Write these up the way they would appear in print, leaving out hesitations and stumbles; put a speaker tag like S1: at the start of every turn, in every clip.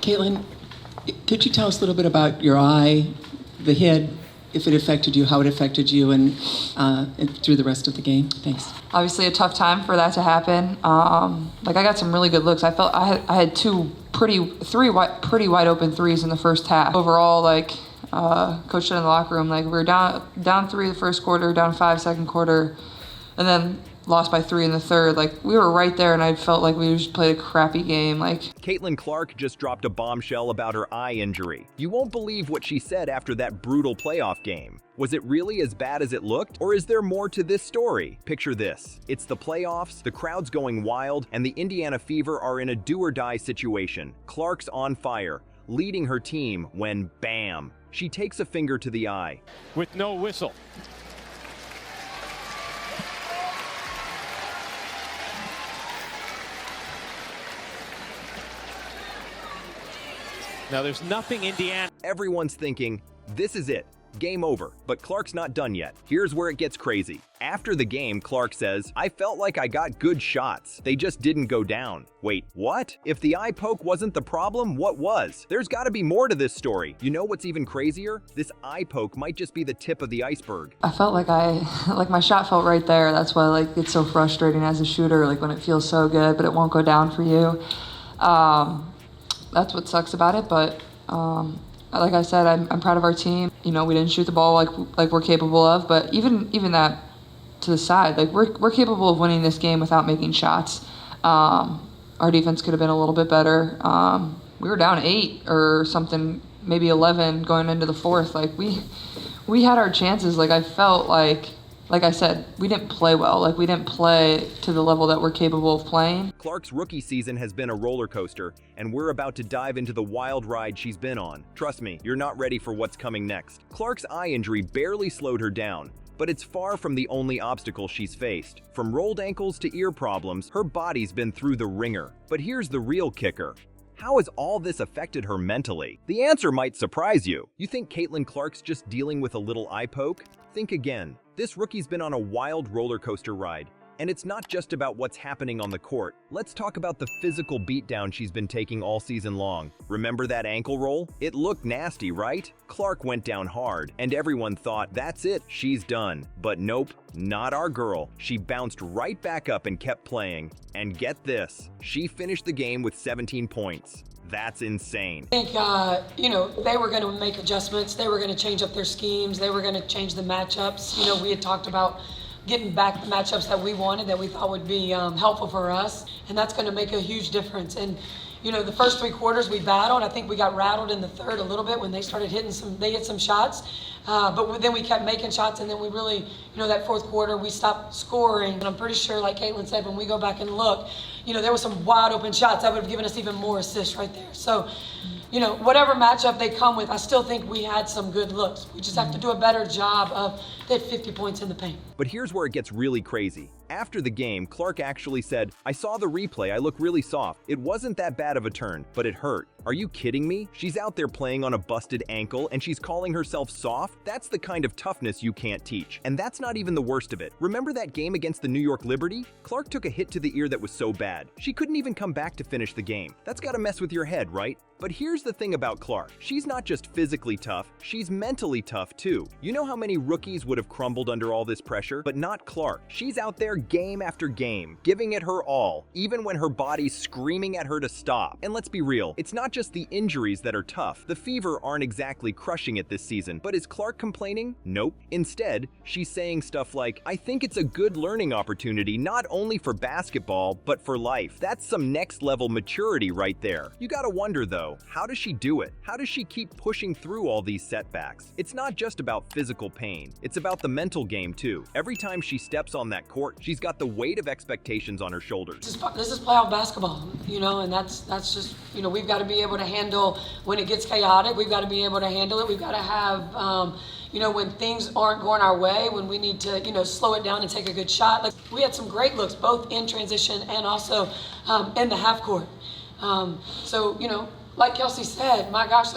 S1: Caitlin, could you tell us a little bit about your eye, the hit, if it affected you, how it affected you, and through the rest of the game? Thanks.
S2: Obviously a tough time for that to happen. I got some really good looks. I felt I had three wide open threes in the first half. Overall, Coach said in the locker room, we were down 3 the first quarter, down 5 second quarter, and then lost by 3 in the third. We were right there, and I felt like we just played a crappy game.
S3: Caitlin Clark just dropped a bombshell about her eye injury. You won't believe what she said after that brutal playoff game. Was it really as bad as it looked? Or is there more to this story? Picture this. It's the playoffs, the crowd's going wild, and the Indiana Fever are in a do-or-die situation. Clark's on fire, leading her team when, bam, she takes a finger to the eye.
S4: With no whistle. Now there's nothing Indiana.
S3: Everyone's thinking, this is it. Game over. But Clark's not done yet. Here's where it gets crazy. After the game, Clark says, "I felt like I got good shots. They just didn't go down." Wait, what? If the eye poke wasn't the problem, what was? There's gotta be more to this story. You know what's even crazier? This eye poke might just be the tip of the iceberg.
S2: I felt like my shot felt right there. That's why it's so frustrating as a shooter, when it feels so good, but it won't go down for you. That's what sucks about it, but like I said, I'm proud of our team. We didn't shoot the ball like we're capable of, but even that to the side, we're capable of winning this game without making shots. Our defense could have been a little bit better. We were down 8 or something, maybe 11 going into the fourth. We had our chances. I felt like I said, we didn't play well. We didn't play to the level that we're capable of playing.
S3: Clark's rookie season has been a roller coaster, and we're about to dive into the wild ride she's been on. Trust me, you're not ready for what's coming next. Clark's eye injury barely slowed her down, but it's far from the only obstacle she's faced. From rolled ankles to ear problems, her body's been through the ringer. But here's the real kicker. How has all this affected her mentally? The answer might surprise you. You think Caitlin Clark's just dealing with a little eye poke? Think again. This rookie's been on a wild roller coaster ride. And it's not just about what's happening on the court. Let's talk about the physical beatdown she's been taking all season long. Remember that ankle roll? It looked nasty, right? Clark went down hard, and everyone thought, that's it, she's done. But nope, not our girl. She bounced right back up and kept playing. And get this, she finished the game with 17 points. That's insane.
S5: I think, they were going to make adjustments. They were going to change up their schemes. They were going to change the matchups. We had talked about getting back the matchups that we wanted, that we thought would be helpful for us. And that's going to make a huge difference. And, the first 3 quarters we battled. I think we got rattled in the third a little bit when they started they hit some shots. But then we kept making shots, and then we really, that fourth quarter, we stopped scoring. And I'm pretty sure, like Caitlin said, when we go back and look, there was some wide open shots that would have given us even more assists right there. So, whatever matchup they come with, I still think we had some good looks. We just have to do a better job of that 50 points in the paint.
S3: But here's where it gets really crazy. After the game, Clark actually said, "I saw the replay, I look really soft. It wasn't that bad of a turn, but it hurt." Are you kidding me? She's out there playing on a busted ankle and she's calling herself soft? That's the kind of toughness you can't teach. And that's not even the worst of it. Remember that game against the New York Liberty? Clark took a hit to the ear that was so bad. She couldn't even come back to finish the game. That's gotta mess with your head, right? But here's the thing about Clark. She's not just physically tough, she's mentally tough too. You know how many rookies would have crumbled under all this pressure? But not Clark. She's out there game after game, giving it her all, even when her body's screaming at her to stop. And let's be real, it's not just the injuries that are tough. The Fever aren't exactly crushing it this season. But is Clark complaining? Nope. Instead, she's saying stuff like, "I think it's a good learning opportunity not only for basketball, but for life." That's some next level maturity right there. You gotta wonder though, how does she do it? How does she keep pushing through all these setbacks? It's not just about physical pain. It's about the mental game too. Every time she steps on that court, she's got the weight of expectations on her shoulders.
S5: This is playoff basketball, and that's just, we've got to be able to handle when it gets chaotic. We've got to be able to handle it. We've got to have, when things aren't going our way, when we need to, slow it down and take a good shot. We had some great looks, both in transition and also in the half court. Like Kelsey said, my gosh,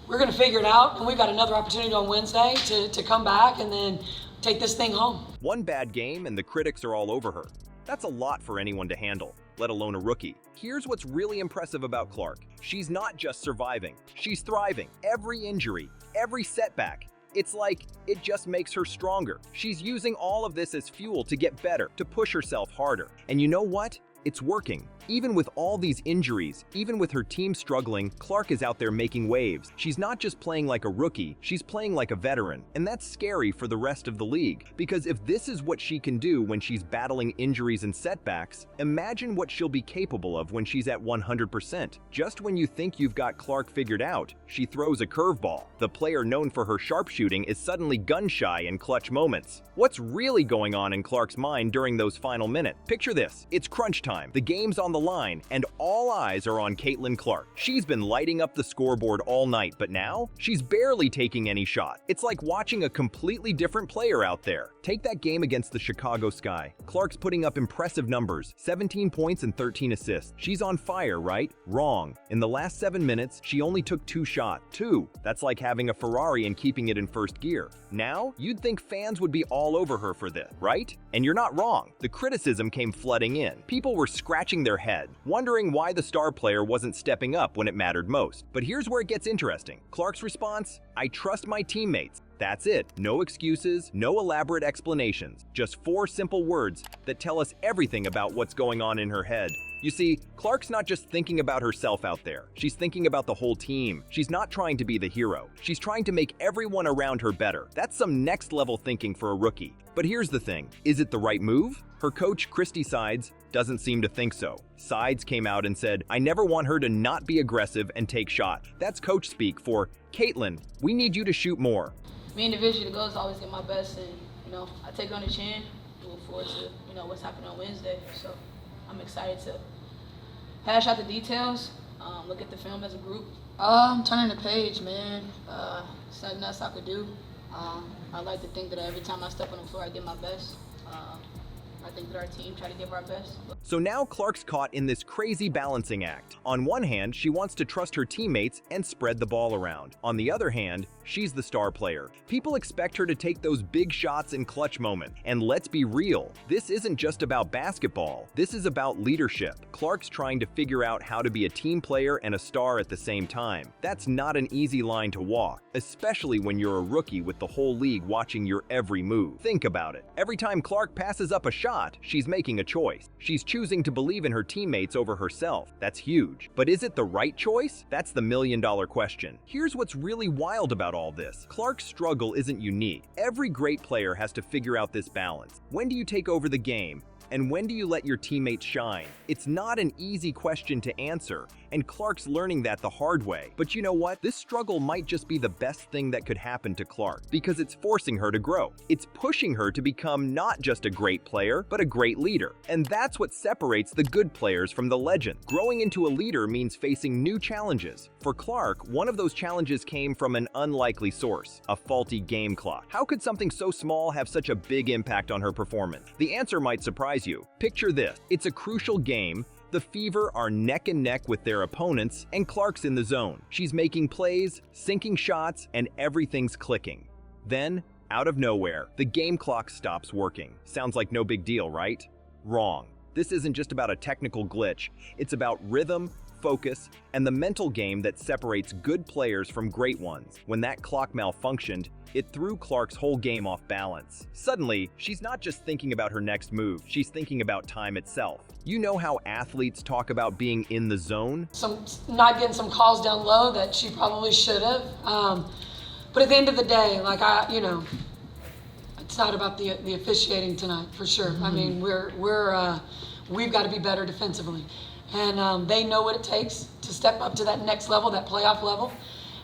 S5: we're going to figure it out, and we've got another opportunity on Wednesday to come back and then take this thing home.
S3: One bad game and the critics are all over her. That's a lot for anyone to handle. let alone a rookie. Here's what's really impressive about Clark. She's not just surviving, she's thriving. Every injury, every setback, it's like it just makes her stronger. She's using all of this as fuel to get better, to push herself harder. And you know what? It's working. Even with all these injuries, even with her team struggling, Clark is out there making waves. She's not just playing like a rookie, she's playing like a veteran. And that's scary for the rest of the league. Because if this is what she can do when she's battling injuries and setbacks, imagine what she'll be capable of when she's at 100%. Just when you think you've got Clark figured out, she throws a curveball. The player known for her sharpshooting is suddenly gun-shy in clutch moments. What's really going on in Clark's mind during those final minutes? Picture this. It's crunch time. The game's on the line, and all eyes are on Caitlin Clark. She's been lighting up the scoreboard all night, but now she's barely taking any shot. It's like watching a completely different player out there. Take that game against the Chicago Sky. Clark's putting up impressive numbers, 17 points and 13 assists. She's on fire, right? Wrong. In the last 7 minutes, she only took 2 shots. 2. That's like having a Ferrari and keeping it in first gear. Now, you'd think fans would be all over her for this, right? And you're not wrong. The criticism came flooding in. People were scratching their head, wondering why the star player wasn't stepping up when it mattered most. But here's where it gets interesting. Clark's response: "I trust my teammates." That's it. No excuses, no elaborate explanations. Just 4 simple words that tell us everything about what's going on in her head. You see, Clark's not just thinking about herself out there. She's thinking about the whole team. She's not trying to be the hero. She's trying to make everyone around her better. That's some next level thinking for a rookie. But here's the thing. Is it the right move? Her coach, Christy Sides, doesn't seem to think so. Sides came out and said, "I never want her to not be aggressive and take shots." That's coach speak for, "Caitlin, we need you to shoot more."
S6: Me individually, the goal is to always get my best, and I take it on the chin. Look forward to what's happening on Wednesday. So I'm excited to hash out the details, look at the film as a group. Turning the page, man. It's nothing else I could do. I like to think that every time I step on the floor, I give my best. I think that our team try to give our best.
S3: So now Clark's caught in this crazy balancing act. On one hand, she wants to trust her teammates and spread the ball around. On the other hand, she's the star player. People expect her to take those big shots in clutch moments. And let's be real, this isn't just about basketball. This is about leadership. Clark's trying to figure out how to be a team player and a star at the same time. That's not an easy line to walk, especially when you're a rookie with the whole league watching your every move. Think about it. Every time Clark passes up a shot, she's making a choice. She's choosing to believe in her teammates over herself. That's huge. But is it the right choice? That's the million-dollar question. Here's what's really wild about all this. Clark's struggle isn't unique. Every great player has to figure out this balance. When do you take over the game? And when do you let your teammates shine? It's not an easy question to answer, and Clark's learning that the hard way. But you know what? This struggle might just be the best thing that could happen to Clark, because it's forcing her to grow. It's pushing her to become not just a great player, but a great leader. And that's what separates the good players from the legend. Growing into a leader means facing new challenges. For Clark, one of those challenges came from an unlikely source: a faulty game clock. How could something so small have such a big impact on her performance? The answer might surprise you. Picture this. It's a crucial game. The Fever are neck and neck with their opponents, and Clark's in the zone. She's making plays, sinking shots, and everything's clicking. Then, out of nowhere, the game clock stops working. Sounds like no big deal, right? Wrong. This isn't just about a technical glitch. It's about rhythm, focus, and the mental game that separates good players from great ones. When that clock malfunctioned, it threw Clark's whole game off balance. Suddenly, she's not just thinking about her next move, she's thinking about time itself. You know how athletes talk about being in the zone?
S5: Not getting some calls down low that she probably should have. But at the end of the day, it's not about the officiating tonight, for sure. I mean, we've got to be better defensively. And they know what it takes to step up to that next level, that playoff level.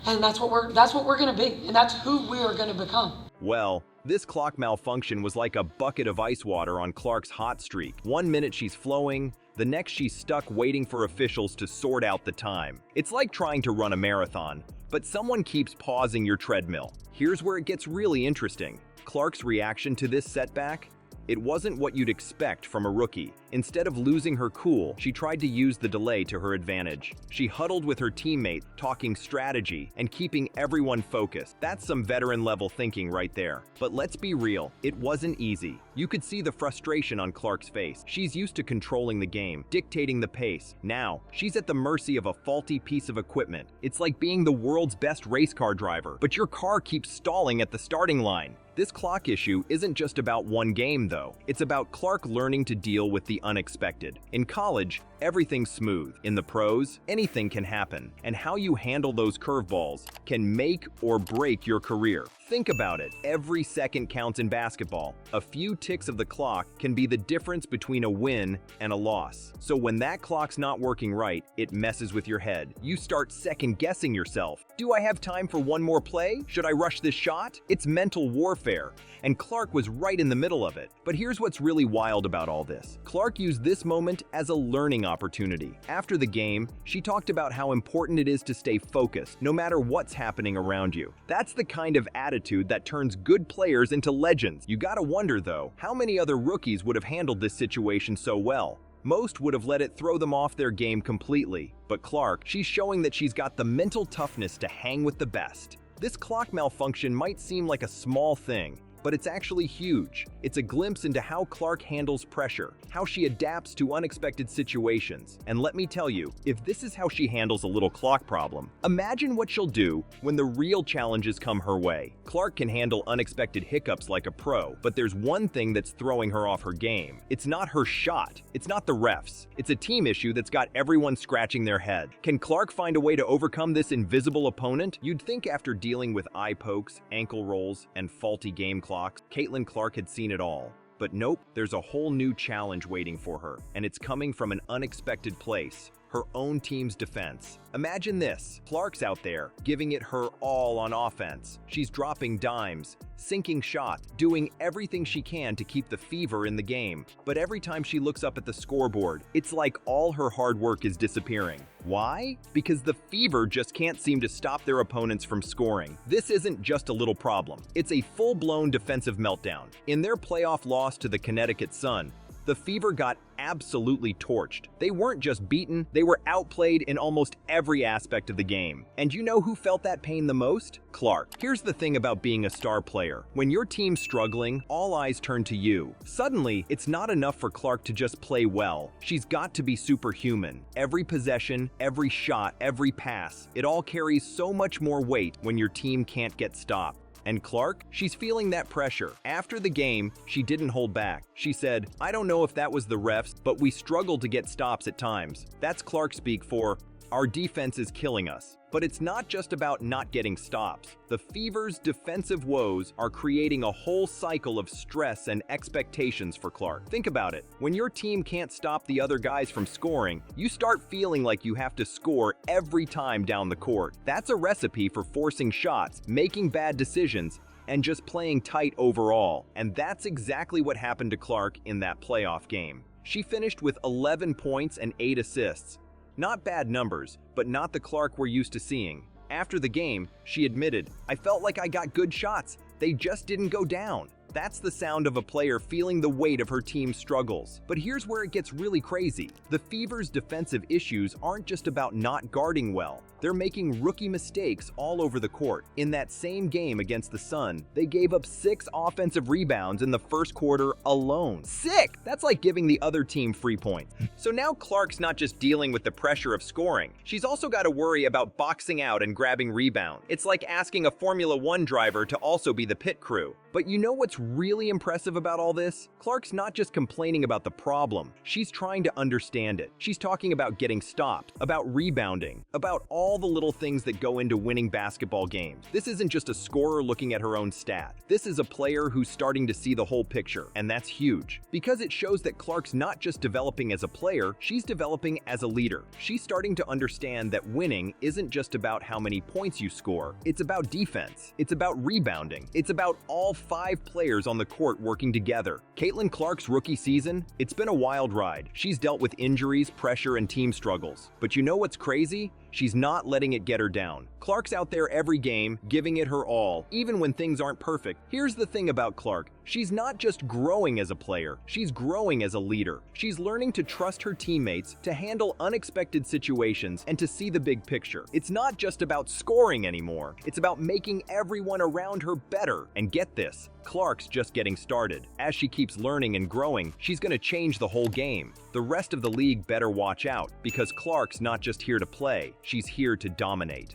S5: And that's what we're going to be, and that's who we are going to become.
S3: Well, this clock malfunction was like a bucket of ice water on Clark's hot streak. 1 minute she's flowing, the next she's stuck waiting for officials to sort out the time. It's like trying to run a marathon, but someone keeps pausing your treadmill. Here's where it gets really interesting. Clark's reaction to this setback? It wasn't what you'd expect from a rookie. Instead of losing her cool, she tried to use the delay to her advantage. She huddled with her teammate, talking strategy and keeping everyone focused. That's some veteran-level thinking right there. But let's be real, it wasn't easy. You could see the frustration on Clark's face. She's used to controlling the game, dictating the pace. Now, she's at the mercy of a faulty piece of equipment. It's like being the world's best race car driver, but your car keeps stalling at the starting line. This clock issue isn't just about one game, though. It's about Clark learning to deal with the unexpected. In college, everything's smooth. In the pros, anything can happen, and how you handle those curveballs can make or break your career. Think about it. Every second counts in basketball. A few ticks of the clock can be the difference between a win and a loss. So when that clock's not working right, it messes with your head. You start second-guessing yourself. Do I have time for one more play? Should I rush this shot? It's mental warfare, and Clark was right in the middle of it. But here's what's really wild about all this. Clark used this moment as a learning opportunity. After the game, she talked about how important it is to stay focused, no matter what's happening around you. That's the kind of attitude that turns good players into legends. You gotta wonder, though, how many other rookies would have handled this situation so well? Most would have let it throw them off their game completely. But Clark, she's showing that she's got the mental toughness to hang with the best. This clock malfunction might seem like a small thing, but it's actually huge. It's a glimpse into how Clark handles pressure, how she adapts to unexpected situations. And let me tell you, if this is how she handles a little clock problem, imagine what she'll do when the real challenges come her way. Clark can handle unexpected hiccups like a pro, but there's one thing that's throwing her off her game. It's not her shot. It's not the refs. It's a team issue that's got everyone scratching their head. Can Clark find a way to overcome this invisible opponent? You'd think after dealing with eye pokes, ankle rolls, and faulty game clocks, Caitlin Clark had seen it all. But nope, there's a whole new challenge waiting for her, and it's coming from an unexpected place. Her own team's defense. Imagine this. Clark's out there, giving it her all on offense. She's dropping dimes, sinking shots, doing everything she can to keep the fever in the game. But every time she looks up at the scoreboard, it's like all her hard work is disappearing. Why? Because the fever just can't seem to stop their opponents from scoring. This isn't just a little problem. It's a full-blown defensive meltdown. In their playoff loss to the Connecticut Sun, the Fever got absolutely torched. They weren't just beaten, they were outplayed in almost every aspect of the game. And you know who felt that pain the most? Clark. Here's the thing about being a star player. When your team's struggling, all eyes turn to you. Suddenly, it's not enough for Clark to just play well. She's got to be superhuman. Every possession, every shot, every pass, it all carries so much more weight when your team can't get stopped. And Clark, she's feeling that pressure. After the game, she didn't hold back. She said, "I don't know if that was the refs, but we struggled to get stops at times." That's Clark speak for, "Our defense is killing us." But it's not just about not getting stops. The Fever's defensive woes are creating a whole cycle of stress and expectations for Clark. Think about it. When your team can't stop the other guys from scoring, you start feeling like you have to score every time down the court. That's a recipe for forcing shots, making bad decisions, and just playing tight overall. And that's exactly what happened to Clark in that playoff game. She finished with 11 points and 8 assists. Not bad numbers, but not the Clark we're used to seeing. After the game, she admitted, "I felt like I got good shots. They just didn't go down." That's the sound of a player feeling the weight of her team's struggles. But here's where it gets really crazy. The Fever's defensive issues aren't just about not guarding well. They're making rookie mistakes all over the court. In that same game against the Sun, they gave up 6 offensive rebounds in the first quarter alone. Sick! That's like giving the other team free points. So now Clark's not just dealing with the pressure of scoring. She's also got to worry about boxing out and grabbing rebound. It's like asking a Formula 1 driver to also be the pit crew. But you know what's really impressive about all this? Clark's not just complaining about the problem. She's trying to understand it. She's talking about getting stopped, about rebounding, about all the little things that go into winning basketball games. This isn't just a scorer looking at her own stat. This is a player who's starting to see the whole picture, and that's huge. Because it shows that Clark's not just developing as a player, she's developing as a leader. She's starting to understand that winning isn't just about how many points you score. It's about defense. It's about rebounding. It's about all 5 players on the court working together. Caitlin Clark's rookie season, it's been a wild ride. She's dealt with injuries, pressure, and team struggles. But you know what's crazy? She's not letting it get her down. Clark's out there every game, giving it her all, even when things aren't perfect. Here's the thing about Clark. She's not just growing as a player, she's growing as a leader. She's learning to trust her teammates, to handle unexpected situations, and to see the big picture. It's not just about scoring anymore, it's about making everyone around her better. And get this, Clark's just getting started. As she keeps learning and growing, she's going to change the whole game. The rest of the league better watch out, because Clark's not just here to play, she's here to dominate.